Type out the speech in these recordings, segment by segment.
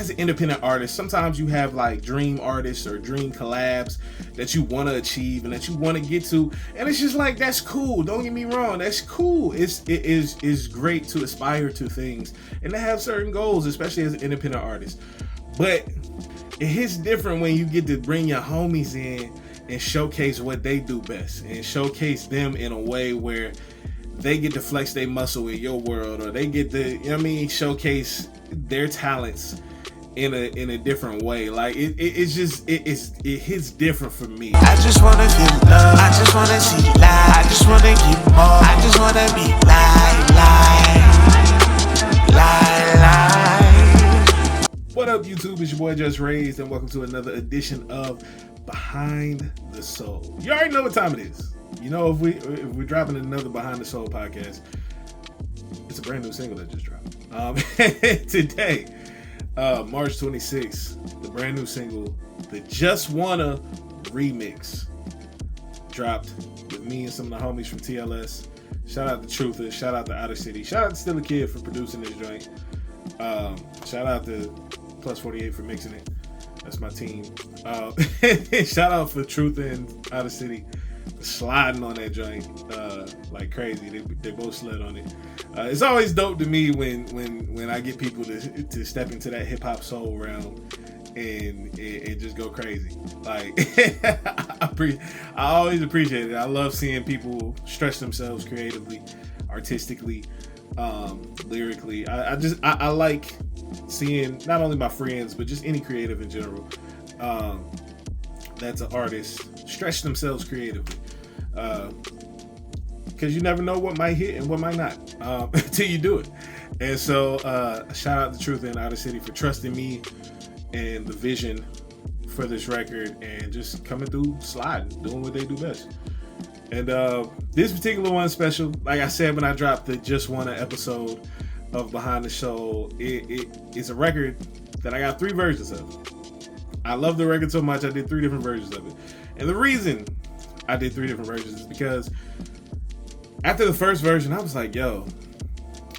as an independent artist, sometimes you have like dream artists or dream collabs that you want to achieve and that you want to get to, and it's just like, that's cool. Don't get me wrong, that's cool. It is great to aspire to things and to have certain goals, especially as an independent artist. But it hits different when you get to bring your homies in and showcase what they do best and showcase them in a way where they get to flex their muscle in your world, or they get to, you know what I mean, showcase their talents in a different way. Like it hits different for me. I just wanna feel love. I just wanna see life. I just wanna get more. I just wanna be live. What up, YouTube? It's your boy JusRzd, and welcome to another edition of Behind the Soul. You already know what time it is. You know, if we're dropping another Behind the Soul podcast, it's a brand new single that just dropped. Today, March 26th, the brand new single, the JusWna remix, dropped with me and some of the homies from TLS. Shout out to Truther, shout out to Outer City, shout out to Still a Kid for producing this joint. Shout out to Plus 48 for mixing it. That's my team. Shout out for Truther and Outer City for sliding on that joint like crazy. They both slid on it. It's always dope to me when I get people to step into that hip hop soul realm and just go crazy. Like I always appreciate it. I love seeing people stretch themselves creatively, artistically, lyrically. I like seeing not only my friends but just any creative in general that's an artist stretch themselves creatively, because you never know what might hit and what might not until you do it. And so shout out to Truth and Outer City for trusting me and the vision for this record and just coming through, sliding, doing what they do best. And this particular one special, like I said when I dropped the JusWna episode of Behind the Soul, it's a record that I got 3 versions of. I love the record so much I did 3 different versions of it. And the reason I did 3 different versions is because after the first version, I was like, yo,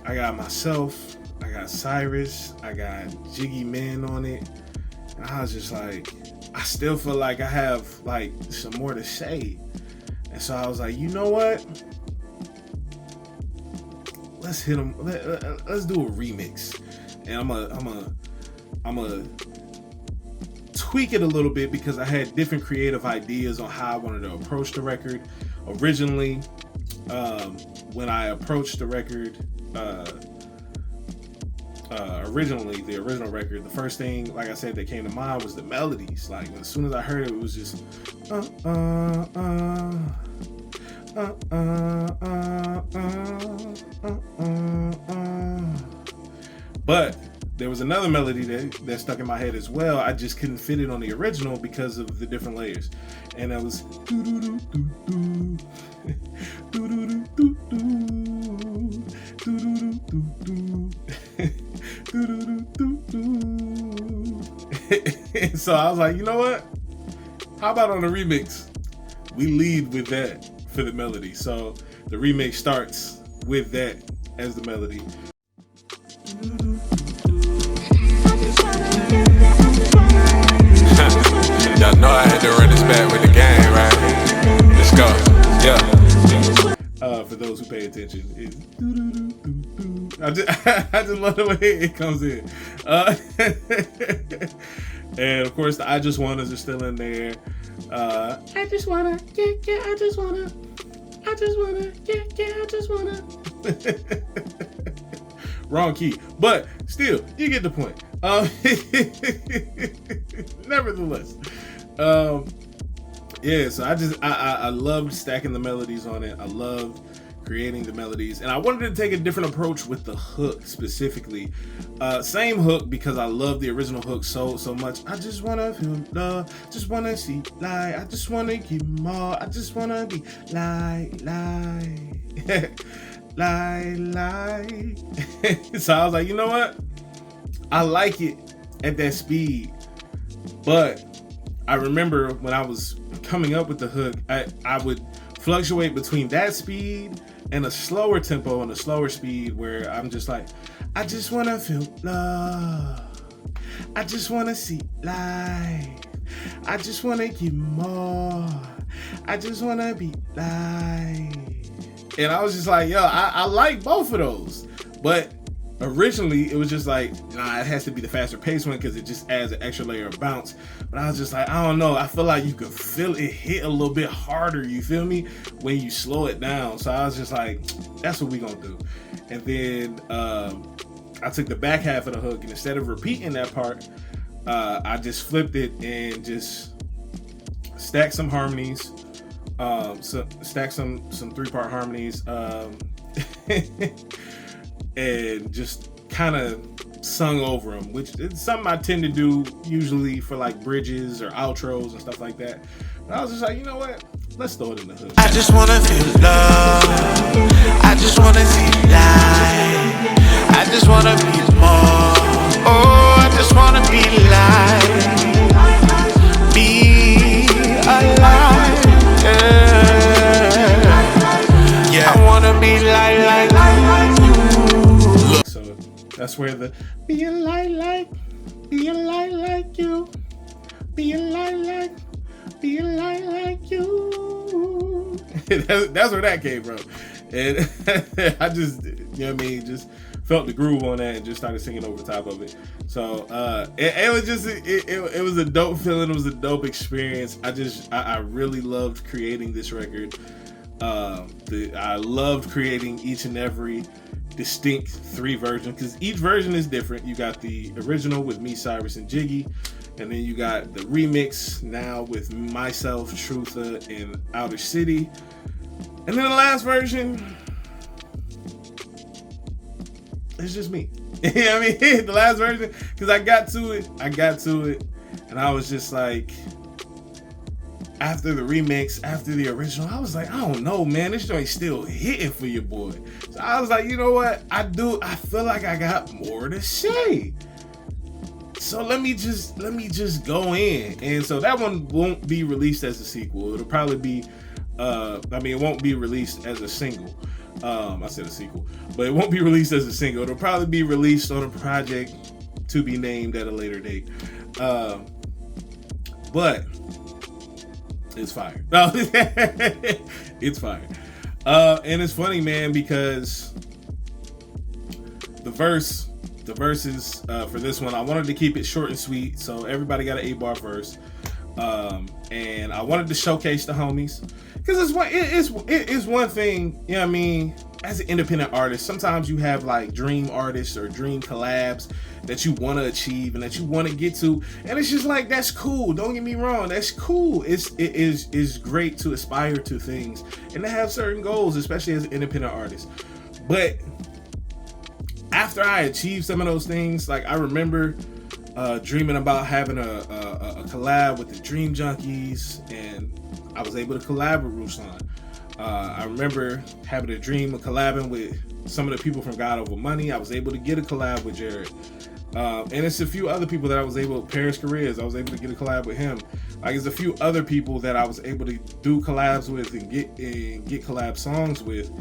I got myself, I got Cyrus, I got Jiggy Man on it. And I was just like, I still feel like I have like some more to say. And so I was like, you know what? Let's hit them. Let's do a remix, and I'm a tweak it a little bit because I had different creative ideas on how I wanted to approach the record. Originally, when I approached the record, the original record, the first thing, like I said, that came to mind was the melodies. Like as soon as I heard it, it was just but there was another melody that stuck in my head as well. I just couldn't fit it on the original because of the different layers, and that was so I was like, you know what? How about on the remix, we lead with that for the melody. So the remix starts with that as the melody. Y'all know I had to run this back with the game, right? Let's go. Yeah. For those who pay attention, I just love the way it comes in. And of course, the I Just Wannas are still in there. I just wanna, yeah, I just wanna, yeah, I just wanna. Wrong key, but still, you get the point. Nevertheless, yeah. So I loved stacking the melodies on it. I loved creating the melodies, and I wanted to take a different approach with the hook specifically. Same hook because I love the original hook so much. I just wanna feel love, just wanna see light, I just wanna get more, I just wanna be light. So I was like, you know what? I like it at that speed, but I remember when I was coming up with the hook, I would fluctuate between that speed and a slower tempo and a slower speed where I'm just like, I just wanna feel love, I just wanna see life. I just wanna get more. I just wanna be live. And I was just like, yo, I like both of those. But originally it was just like, nah, it has to be the faster paced one because it just adds an extra layer of bounce. But I was just like, I don't know. I feel like you could feel it hit a little bit harder, you feel me, when you slow it down. So I was just like, that's what we gonna do. And then I took the back half of the hook, and instead of repeating that part, I just flipped it and just stacked some harmonies, stacked some 3-part harmonies, and just kind of sung over them, which is something I tend to do usually for like bridges or outros and stuff like that. But I was just like, you know what? Let's throw it in the hook. I just wanna feel love. I just wanna see life. I just wanna be more. Oh, I just wanna be alive. Be alive. Yeah. I wanna be like you. So that's where the be a light like you. Be a light like you. That's where that came from. And I just, you know what I mean, just felt the groove on that and just started singing over top of it. So it was just it was a dope feeling. It was a dope experience. I really loved creating this record. I loved creating each and every distinct 3 versions because each version is different. You got the original with me, Cyrus, and Jiggy, and then you got the remix now with myself, JusRzd, and Outer City, and then the last version, it's just me. I mean, the last version, because I got to it, and I was just like, after the remix, after the original, I was like, I don't know, man, this joint still hitting for your boy. So I was like, you know what? I feel like I got more to say. So let me just go in. And so that one won't be released as a sequel. It'll probably be it won't be released as a single. I said a sequel, but it won't be released as a single. It'll probably be released on a project to be named at a later date. But it's fire. No, it's fire. And it's funny, man, because the verses for this one, I wanted to keep it short and sweet, so everybody got an 8-bar verse. And I wanted to showcase the homies, because it's one thing, you know what I mean, as an independent artist, sometimes you have like dream artists or dream collabs that you want to achieve and that you want to get to, and it's just like, that's cool, don't get me wrong, that's cool. It is great to aspire to things and to have certain goals, especially as an independent artist. But after I achieved some of those things, like I remember dreaming about having a collab with the Dream Junkies, and I was able to collab with Ruslan. I remember having a dream of collabing with some of the people from God Over Money. I was able to get a collab with Jared. And it's a few other people that I was able, Paris Careers, I was able to get a collab with him. Like, there's a few other people that I was able to do collabs with and get collab songs with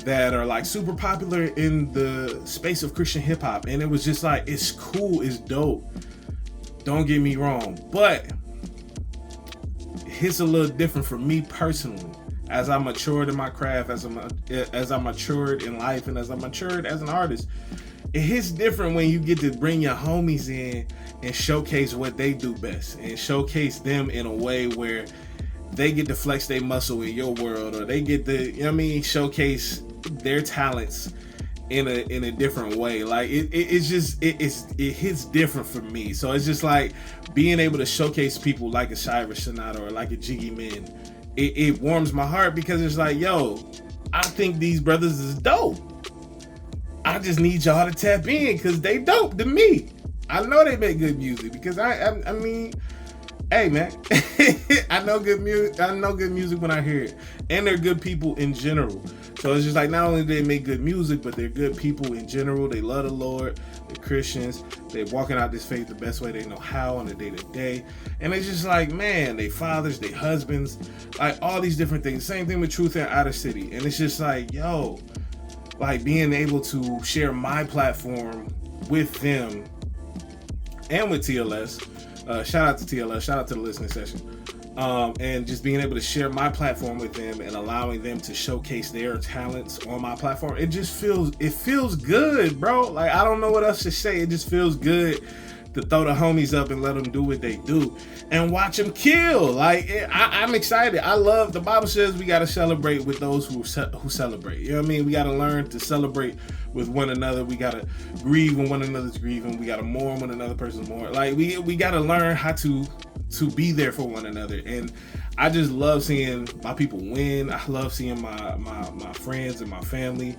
that are like super popular in the space of Christian hip hop. And it was just like, it's cool, it's dope. Don't get me wrong, but it hits a little different for me personally. As I matured in my craft, as I matured in life, and as I matured as an artist, it hits different when you get to bring your homies in and showcase what they do best, and showcase them in a way where they get to flex their muscle in your world, or they get to, you know what I mean, showcase their talents in a different way. Like it hits different for me. So it's just like being able to showcase people like a Cyrus Sonata or like a Jiggy Man. It warms my heart, because it's like, yo, I think these brothers is dope. I just need y'all to tap in, because they dope to me. I know they make good music, because I mean, hey man, I know good music when I hear it, and they're good people in general. So it's just like, not only do they make good music, but they're good people in general. They love the Lord, they're Christians, they're walking out this faith the best way they know how on a day-to-day. And it's just like, man, they fathers, they husbands, like all these different things. Same thing with Truth and Outer City. And it's just like, yo, like being able to share my platform with them and with TLS. Shout out to TLS, shout out to the listening session. And just being able to share my platform with them and allowing them to showcase their talents on my platform, it feels good, bro. Like, I don't know what else to say. It just feels good to throw the homies up and let them do what they do and watch them kill. Like, I'm excited. I love, the Bible says we got to celebrate with those who celebrate. You know what I mean? We got to learn to celebrate with one another. We got to grieve when one another's grieving. We got to mourn when another person's mourning. Like, we got to learn how to be there for one another. And I just love seeing my people win. I love seeing my friends and my family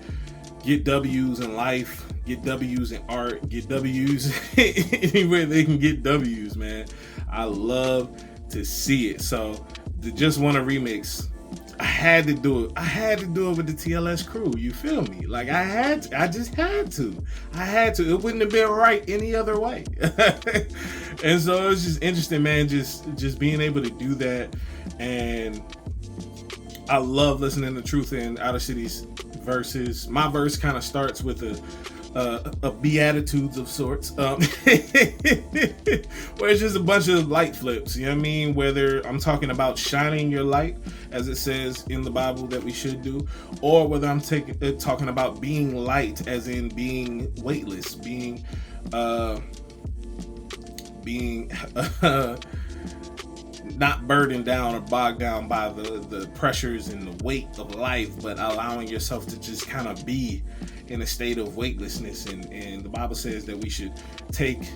get W's in life, get W's in art, get W's anywhere they can get W's, man. I love to see it. So the JusWna remix, I had to do it. I had to do it with the TLS crew. You feel me? Like, I just had to. It wouldn't have been right any other way. And so it was just interesting, man, just being able to do that. And I love listening to Truth and Outer City's verses. My verse kind of starts with a beatitudes of sorts, where it's just a bunch of light flips. You know what I mean? Whether I'm talking about shining your light, as it says in the Bible that we should do, or whether I'm talking about being light, as in being weightless, being not burdened down or bogged down by the pressures and the weight of life, but allowing yourself to just kind of be in a state of weightlessness. And the Bible says that we should take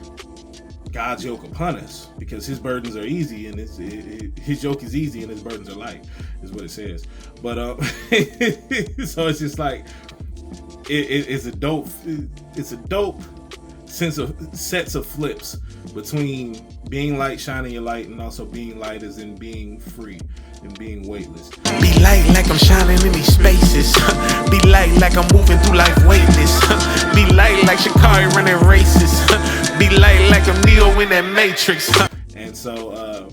God's yoke upon us, because his burdens are easy and his yoke is easy and his burdens are light, is what it says. But so it's just like it's a dope sets of flips between being light, shining your light, and also being light as in being free and being weightless. Be light like I'm shining in these spaces. Be light like I'm moving through life weightless. Be light like Shikari running races. Be light like I'm Neo in that Matrix. And so,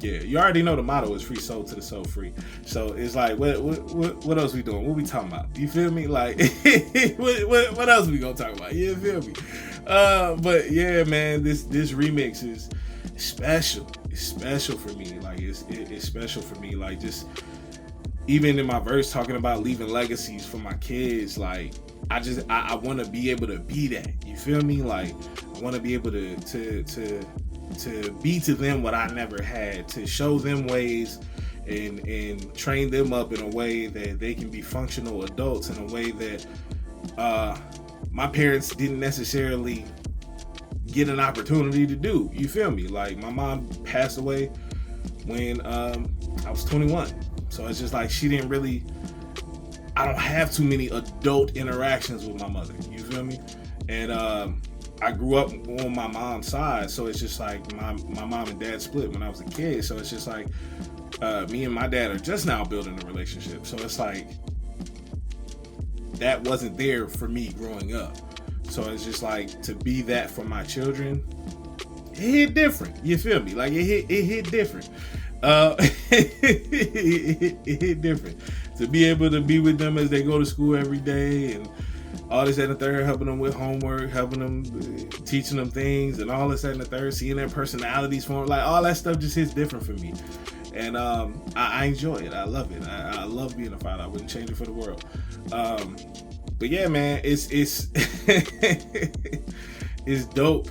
yeah, you already know the motto is free soul to the soul free. So it's like, what else we doing? What we talking about? You feel me? Like, what else we gonna talk about? You feel me? But yeah, man, this remix is special. It's special for me. Like, it's special for me. Like, just even in my verse talking about leaving legacies for my kids, like, I want to be able to be that. You feel me? Like, I want to be able to be to them what I never had, to show them ways and train them up in a way that they can be functional adults, in a way that my parents didn't necessarily get an opportunity to do. You feel me? Like, my mom passed away when I was 21. So it's just like, I don't have too many adult interactions with my mother. You feel me? And I grew up on my mom's side, so it's just like my mom and dad split when I was a kid. So it's just like me and my dad are just now building a relationship. So it's like that wasn't there for me growing up. So it's just like, to be that for my children, it hit different. You feel me? Like, it hit different. It hit different. To be able to be with them as they go to school every day and all this, that, and the third, helping them with homework, helping them, teaching them things, and all this, that, and the third, seeing their personalities form, like, all that stuff just hits different for me. And I enjoy it. I love it. I love being a father. I wouldn't change it for the world. But yeah, man, it's it's dope.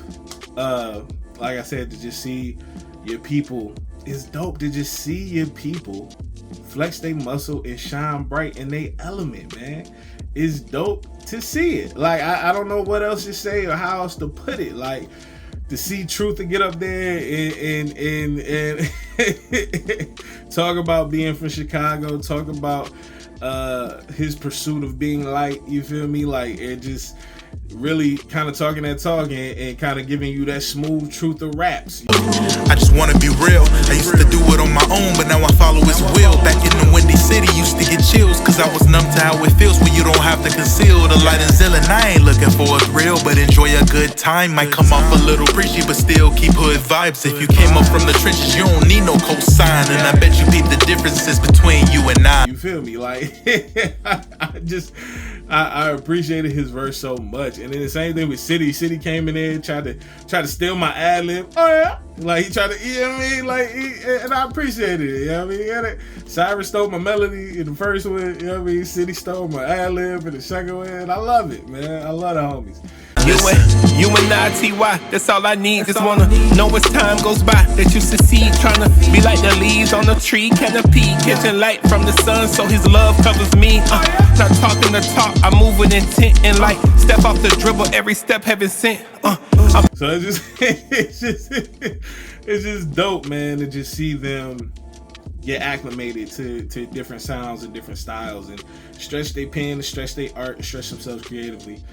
Like I said, to just see your people. It's dope to just see your people flex their muscle and shine bright in their element, man. It's dope to see it. Like, I don't know what else to say or how else to put it. Like, to see Truth to get up there and talk about being from Chicago, talk about his pursuit of being light, you feel me? Like, it just really kind of talking that talk and kind of giving you that smooth truth of raps. I just want to be real. I used to do it on my own, but now I follow his will. Back in the Windy City, used to get chills, cause I was numb to how it feels when you don't have to conceal the light and zeal. And I ain't looking for a thrill, but enjoy a good time. Might come off a little preachy, but still keep hood vibes. If you came up from the trenches, you don't need no cosign. And I bet you peep the differences between you and I. You feel me? Like, I appreciated his verse so much. And then the same thing with City. City came in there and tried to steal my ad lib. Oh yeah, like he tried to, you know what I mean? Like, and I appreciated it. You know what I mean? Cyrus stole my melody in the first one. You know what I mean? City stole my ad lib in the second one. And I love it, man. I love the homies. JusWna, TY, that's all I need. Just wanna know as time goes by that you succeed. Tryna be like the leaves on the tree canopy, catching light from the sun so his love covers me. Not talking the talk, I move with intent and like step off the dribble, every step heaven sent. So it's just dope, man, to just see them get acclimated to different sounds and different styles and stretch their pen, stretch their art, and stretch themselves creatively.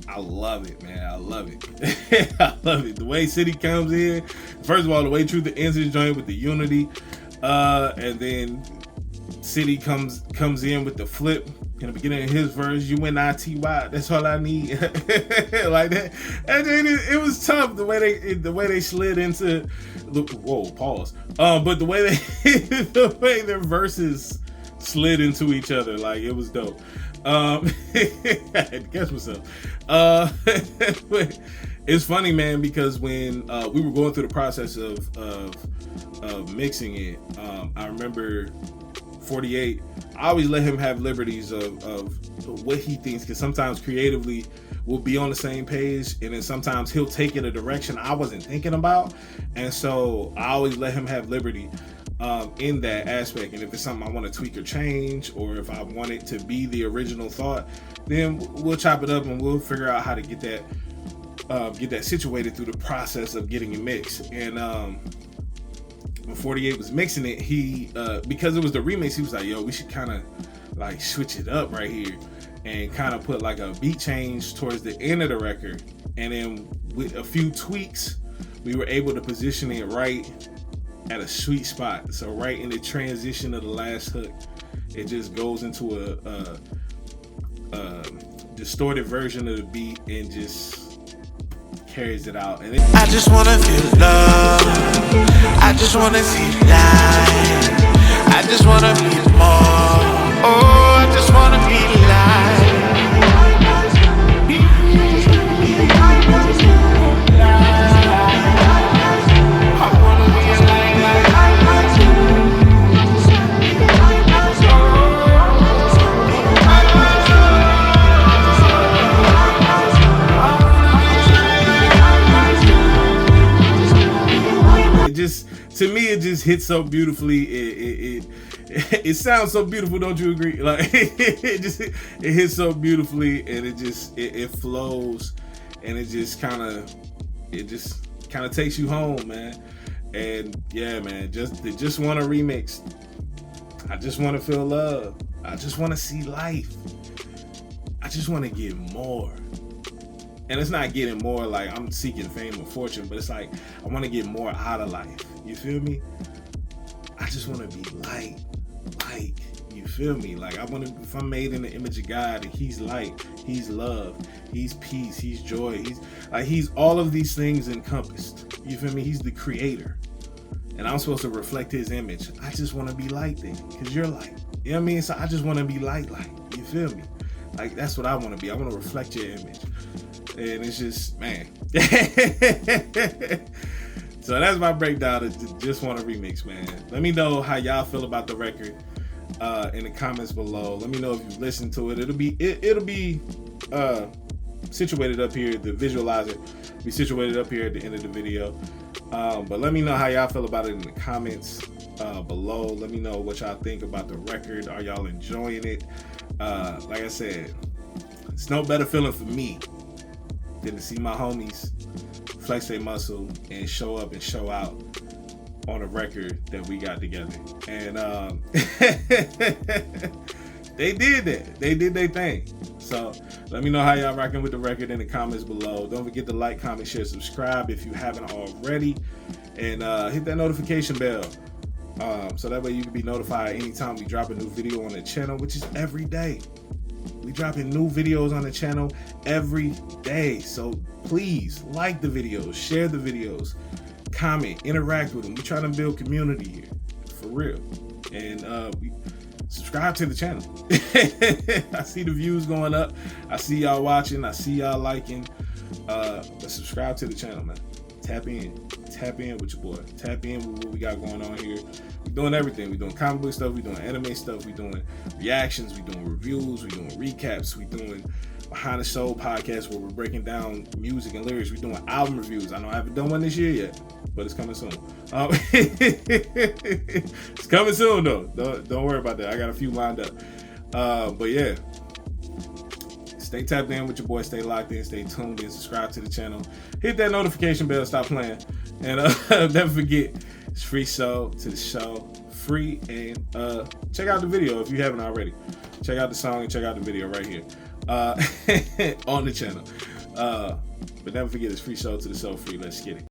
I love it, man. I love it. I love it. The way City comes in, first of all, the way Truth ends his joint with the unity, and then City comes in with the flip in the beginning of his verse. JusWna, TY, that's all I need. Like that. And then it was tough the way they slid into the pause. But the way their verses slid into each other, like it was dope. I had to catch myself. It's funny, man, because when we were going through the process of mixing it, I remember 48. I always let him have liberties of what he thinks, because sometimes creatively we'll be on the same page, and then sometimes he'll take it a direction I wasn't thinking about, and so I always let him have liberty in that aspect. And if it's something I want to tweak or change, or if I want it to be the original thought, then we'll chop it up and we'll figure out how to get that situated through the process of getting it mixed. And when 48 was mixing it, he because it was the remix, he was like, yo, we should kind of like switch it up right here and kind of put like a beat change towards the end of the record, and then with a few tweaks we were able to position it right at a sweet spot. So right in the transition of the last hook, it just goes into a distorted version of the beat and just carries it out. And I just wanna feel love, I just wanna see light, I just wanna be more, oh, I just wanna be light. To me, it just hits so beautifully. It sounds so beautiful, don't you agree? Like it hits so beautifully, and it flows, and it just kind of takes you home, man. And yeah, man, JusWna remix. I just want to feel love. I just want to see life. I just want to get more. And it's not getting more like I'm seeking fame or fortune, but it's like I want to get more out of life. You feel me? I just want to be light. You feel me? Like if I'm made in the image of God, and He's light, He's love, He's peace, He's joy, He's all of these things encompassed. You feel me? He's the creator, and I'm supposed to reflect His image. I just want to be light then, because you're light. You know what I mean? So I just want to be light. You feel me? Like that's what I want to be. I want to reflect your image. And it's just, man. So that's my breakdown of JusWna remix, man. Let me know how y'all feel about the record in the comments below. Let me know if you've listened to it. It'll be situated up here. The visualizer will be situated up here at the end of the video. But let me know how y'all feel about it in the comments below. Let me know what y'all think about the record. Are y'all enjoying it? Like I said, it's no better feeling for me than to see my homies flex their muscle and show up and show out on a record that we got together. And they did that. They did their thing. So let me know how y'all rocking with the record in the comments below. Don't forget to like, comment, share, subscribe if you haven't already, and hit that notification bell so that way you can be notified anytime we drop a new video on the channel, which is every day. We dropping new videos on the channel every day. So please like the videos, share the videos, comment, interact with them. We're trying to build community here, for real. And subscribe to the channel. I see the views going up. I see y'all watching. I see y'all liking. But subscribe to the channel, man. Tap in with your boy. Tap in with what we got going on here. We're doing everything. We're doing comic book stuff. We're doing anime stuff. We're doing reactions. We're doing reviews. We're doing recaps. We're doing Behind the Soul podcast where we're breaking down music and lyrics. We're doing album reviews. I know I haven't done one this year yet, but it's coming soon. It's coming soon though. Don't worry about that. I got a few lined up. But yeah. Stay tapped in with your boy. Stay locked in. Stay tuned in. Subscribe to the channel. Hit that notification bell. Stop playing. And never forget, it's FreeSoul to the show. Free. And check out the video if you haven't already. Check out the song and check out the video right here on the channel. But never forget, it's FreeSoul to the show. Free. Let's get it.